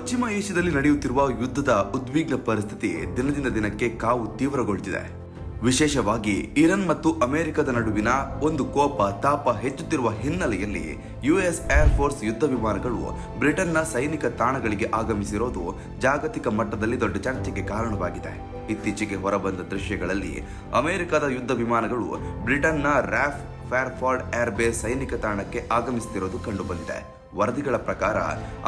ಪಶ್ಚಿಮ ಏಷ್ಯಾದಲ್ಲಿ ನಡೆಯುತ್ತಿರುವ ಯುದ್ಧದ ಉದ್ವಿಗ್ನ ಪರಿಸ್ಥಿತಿ ದಿನದಿಂದ ದಿನಕ್ಕೆ ಕಾವು ತೀವ್ರಗೊಳ್ಳುತ್ತಿದೆ. ವಿಶೇಷವಾಗಿ ಇರಾನ್ ಮತ್ತು ಅಮೆರಿಕದ ನಡುವಿನ ಒಂದು ಕೋಪ ತಾಪ ಹೆಚ್ಚುತ್ತಿರುವ ಹಿನ್ನೆಲೆಯಲ್ಲಿ ಯುಎಸ್ ಏರ್ ಫೋರ್ಸ್ ಯುದ್ಧ ವಿಮಾನಗಳು ಬ್ರಿಟನ್ನ ಸೈನಿಕ ತಾಣಗಳಿಗೆ ಆಗಮಿಸಿರೋದು ಜಾಗತಿಕ ಮಟ್ಟದಲ್ಲಿ ದೊಡ್ಡ ಚರ್ಚೆಗೆ ಕಾರಣವಾಗಿದೆ. ಇತ್ತೀಚೆಗೆ ಹೊರಬಂದ ದೃಶ್ಯಗಳಲ್ಲಿ ಅಮೆರಿಕದ ಯುದ್ಧ ವಿಮಾನಗಳು ಬ್ರಿಟನ್ನ ರಾಫ್ ಫೇರ್ಫೋರ್ಡ್ ಏರ್ ಬೇಸ್ ಸೈನಿಕ ತಾಣಕ್ಕೆ ಆಗಮಿಸುತ್ತಿರುವುದು ಕಂಡುಬಂದಿದೆ. ವರದಿಗಳ ಪ್ರಕಾರ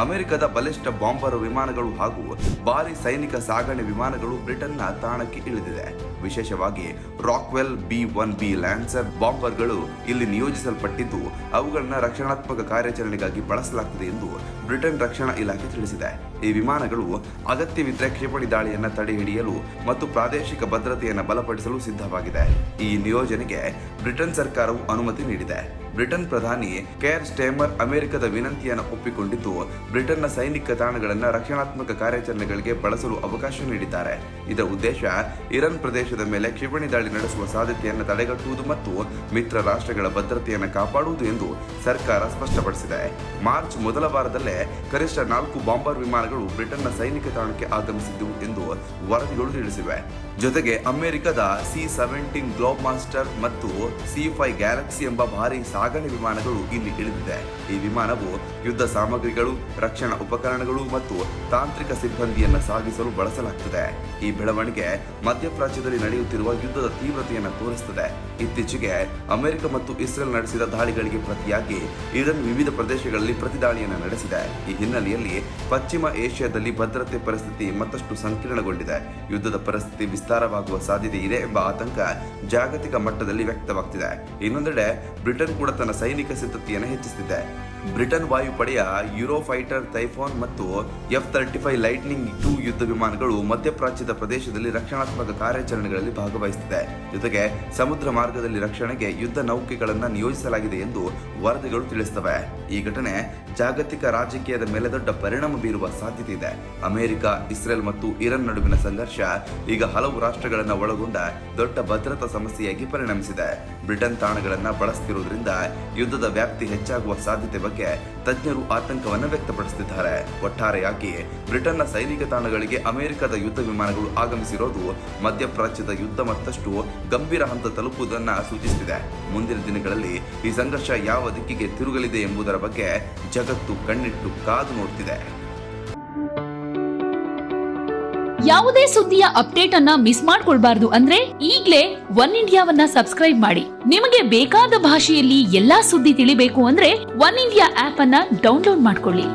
ಅಮೆರಿಕದ ಬಲಿಷ್ಠ ಬಾಂಬರ್ ವಿಮಾನಗಳು ಹಾಗೂ ಭಾರಿ ಸೈನಿಕ ಸಾಗಣೆ ವಿಮಾನಗಳು ಬ್ರಿಟನ್ನ ತಾಣಕ್ಕೆ ಇಳಿದಿದೆ. ವಿಶೇಷವಾಗಿ ರಾಕ್ವೆಲ್ B-1B ಲ್ಯಾನ್ಸರ್ ಬಾಂಬರ್ಗಳು ಇಲ್ಲಿ ನಿಯೋಜಿಸಲ್ಪಟ್ಟಿದ್ದು ಅವುಗಳನ್ನು ರಕ್ಷಣಾತ್ಮಕ ಕಾರ್ಯಾಚರಣೆಗಾಗಿ ಬಳಸಲಾಗುತ್ತದೆ ಎಂದು ಬ್ರಿಟನ್ ರಕ್ಷಣಾ ಇಲಾಖೆ ತಿಳಿಸಿದೆ. ಈ ವಿಮಾನಗಳು ಅಗತ್ಯವಿದ್ದರೆ ಕ್ಷಿಪಣಿ ದಾಳಿಯನ್ನು ತಡೆಹಿಡಿಯಲು ಮತ್ತು ಪ್ರಾದೇಶಿಕ ಭದ್ರತೆಯನ್ನು ಬಲಪಡಿಸಲು ಸಿದ್ಧವಾಗಿದೆ. ಈ ನಿಯೋಜನೆಗೆ ಬ್ರಿಟನ್ ಸರ್ಕಾರವು ಅನುಮತಿ ನೀಡಿದೆ. ಬ್ರಿಟನ್ ಪ್ರಧಾನಿ ಕೇರ್ ಸ್ಟೇಮರ್ ಅಮೆರಿಕದ ವಿನಂತಿಯನ್ನು ಒಪ್ಪಿಕೊಂಡಿದ್ದು ಬ್ರಿಟನ್ನ ಸೈನಿಕ ತಾಣಗಳನ್ನು ರಕ್ಷಣಾತ್ಮಕ ಕಾರ್ಯಾಚರಣೆಗಳಿಗೆ ಬಳಸಲು ಅವಕಾಶ ನೀಡಿದ್ದಾರೆ. ಇದರ ಉದ್ದೇಶ ಇರಾನ್ ಪ್ರದೇಶದ ಮೇಲೆ ಕ್ಷಿಪಣಿ ದಾಳಿ ನಡೆಸುವ ಸಾಧ್ಯತೆಯನ್ನು ತಡೆಗಟ್ಟುವುದು ಮತ್ತು ಮಿತ್ರ ರಾಷ್ಟ್ರಗಳ ಭದ್ರತೆಯನ್ನು ಕಾಪಾಡುವುದು ಎಂದು ಸರ್ಕಾರ ಸ್ಪಷ್ಟಪಡಿಸಿದೆ. ಮಾರ್ಚ್ ಮೊದಲ ವಾರದಲ್ಲೇ ಕನಿಷ್ಠ 4 ಬಾಂಬರ್ ವಿಮಾನಗಳು ಬ್ರಿಟನ್ನ ಸೈನಿಕ ತಾಣಕ್ಕೆ ಆಗಮಿಸಿದ್ದವು ಎಂದು ವರದಿಗಳು ತಿಳಿಸಿವೆ. ಜೊತೆಗೆ ಅಮೆರಿಕದ C-17 ಗ್ಲೋಬ್ ಮಾಸ್ಟರ್ ಮತ್ತು C-5 ಗ್ಯಾಲಕ್ಸಿ ಎಂಬ ಭಾರಿ ಸಾಗಣೆ ವಿಮಾನಗಳು ಇಲ್ಲಿ ಇಳಿದಿದೆ. ಈ ವಿಮಾನವು ಯುದ್ಧ ಸಾಮಗ್ರಿಗಳು, ರಕ್ಷಣಾ ಉಪಕರಣಗಳು ಮತ್ತು ತಾಂತ್ರಿಕ ಸಿಬ್ಬಂದಿಯನ್ನು ಸಾಗಿಸಲು ಬಳಸಲಾಗುತ್ತದೆ. ಈ ಬೆಳವಣಿಗೆ ಮಧ್ಯಪ್ರಾಚ್ಯದಲ್ಲಿ ನಡೆಯುತ್ತಿರುವ ಯುದ್ಧದ ತೀವ್ರತೆಯನ್ನು ತೋರಿಸುತ್ತದೆ. ಇತ್ತೀಚೆಗೆ ಅಮೆರಿಕ ಮತ್ತು ಇಸ್ರೇಲ್ ನಡೆಸಿದ ದಾಳಿಗಳಿಗೆ ಪ್ರತಿಯಾಗಿ ಇರಾನ್ ವಿವಿಧ ಪ್ರದೇಶಗಳಲ್ಲಿ ಪ್ರತಿದಾಳಿಯನ್ನು ನಡೆಸಿದೆ. ಈ ಹಿನ್ನೆಲೆಯಲ್ಲಿ ಪಶ್ಚಿಮ ಏಷ್ಯಾದಲ್ಲಿ ಭದ್ರತೆ ಪರಿಸ್ಥಿತಿ ಮತ್ತಷ್ಟು ಸಂಕೀರ್ಣಗೊಂಡಿದೆ. ಯುದ್ಧದ ಪರಿಸ್ಥಿತಿ ವಿಸ್ತಾರವಾಗುವ ಸಾಧ್ಯತೆ ಇದೆ ಎಂಬ ಆತಂಕ ಜಾಗತಿಕ ಮಟ್ಟದಲ್ಲಿ ವ್ಯಕ್ತವಾಗುತ್ತಿದೆ. ಇನ್ನೊಂದೆಡೆ ಬ್ರಿಟನ್ ಕೂಡ ತನ್ನ ಸೈನಿಕ ಸಿದ್ಧತೆಯನ್ನು ಹೆಚ್ಚಿಸುತ್ತಿದೆ. ಬ್ರಿಟನ್ ವಾಯುಪಡೆಯ ಯುರೋಫೈಟರ್ ಟೈಫಾನ್ ಮತ್ತು F-35 ಲೈಟ್ನಿಂಗ್ II ಯುದ್ಧ ವಿಮಾನಗಳು ಮಧ್ಯಪ್ರಾಚ್ಯದ ಪ್ರದೇಶದಲ್ಲಿ ರಕ್ಷಣಾತ್ಮಕ ಕಾರ್ಯಾಚರಣೆಗಳಲ್ಲಿ ಭಾಗವಹಿಸುತ್ತಿದೆ. ಜೊತೆಗೆ ಸಮುದ್ರ ಮಾರ್ಗದಲ್ಲಿ ರಕ್ಷಣೆಗೆ ಯುದ್ಧ ನೌಕೆಗಳನ್ನು ನಿಯೋಜಿಸಲಾಗಿದೆ ಎಂದು ವರದಿಗಳು ತಿಳಿಸುತ್ತವೆ. ಈ ಘಟನೆ ಜಾಗತಿಕ ರಾಜಕೀಯದ ಮೇಲೆ ದೊಡ್ಡ ಪರಿಣಾಮ ಬೀರುವ ಸಾಧ್ಯತೆ ಇದೆ. ಅಮೆರಿಕ, ಇಸ್ರೇಲ್ ಮತ್ತು ಇರಾನ್ ನಡುವಿನ ಸಂಘರ್ಷ ಈಗ ಹಲವು ರಾಷ್ಟ್ರಗಳನ್ನು ಒಳಗೊಂಡ ದೊಡ್ಡ ಭದ್ರತಾ ಸಮಸ್ಯೆಯಾಗಿ ಪರಿಣಮಿಸಿದೆ. ಬ್ರಿಟನ್ ತಾಣಗಳನ್ನು ಬಳಸುತ್ತಿರುವುದರಿಂದ ಯುದ್ಧದ ವ್ಯಾಪ್ತಿ ಹೆಚ್ಚಾಗುವ ಸಾಧ್ಯತೆ ಬಗ್ಗೆ ತಜ್ಞರು ಆತಂಕವನ್ನು ವ್ಯಕ್ತಪಡಿಸುತ್ತಿದ್ದಾರೆ. ಒಟ್ಟಾರೆಯಾಗಿ ಬ್ರಿಟನ್ನ ಸೈನಿಕ ತಾಣಗಳಿಗೆ ಅಮೆರಿಕದ ಯುದ್ಧ ವಿಮಾನಗಳು ಆಗಮಿಸಿರೋದು ಮಧ್ಯಪ್ರಾಚ್ಯದ ಯುದ್ಧ ಮತ್ತಷ್ಟು ಗಂಭೀರ ಹಂತ ತಲುಪುವುದನ್ನು ಸೂಚಿಸುತ್ತಿದೆ. ಮುಂದಿನ ದಿನಗಳಲ್ಲಿ ಈ ಸಂಘರ್ಷ ಯಾವ ದಿಕ್ಕಿಗೆ ತಿರುಗಲಿದೆ ಎಂಬುದರ ಬಗ್ಗೆ ಜಗತ್ತು ಕಣ್ಣಿಟ್ಟು ಕಾದು ನೋಡುತ್ತಿದೆ. ಯಾವುದೇ ಸುದ್ದಿಯ ಅಪ್ಡೇಟ್ ಅನ್ನ ಮಿಸ್ ಮಾಡ್ಕೊಳ್ಬಾರ್ದು ಅಂದ್ರೆ ಈಗ್ಲೇ ಒನ್ ಇಂಡಿಯಾವನ್ನ ಸಬ್ಸ್ಕ್ರೈಬ್ ಮಾಡಿ. ನಿಮಗೆ ಬೇಕಾದ ಭಾಷೆಯಲ್ಲಿ ಎಲ್ಲಾ ಸುದ್ದಿ ತಿಳಿಬೇಕು ಅಂದ್ರೆ ಒನ್ ಇಂಡಿಯಾ ಆಪ್ ಅನ್ನ ಡೌನ್ಲೋಡ್ ಮಾಡ್ಕೊಳ್ಳಿ.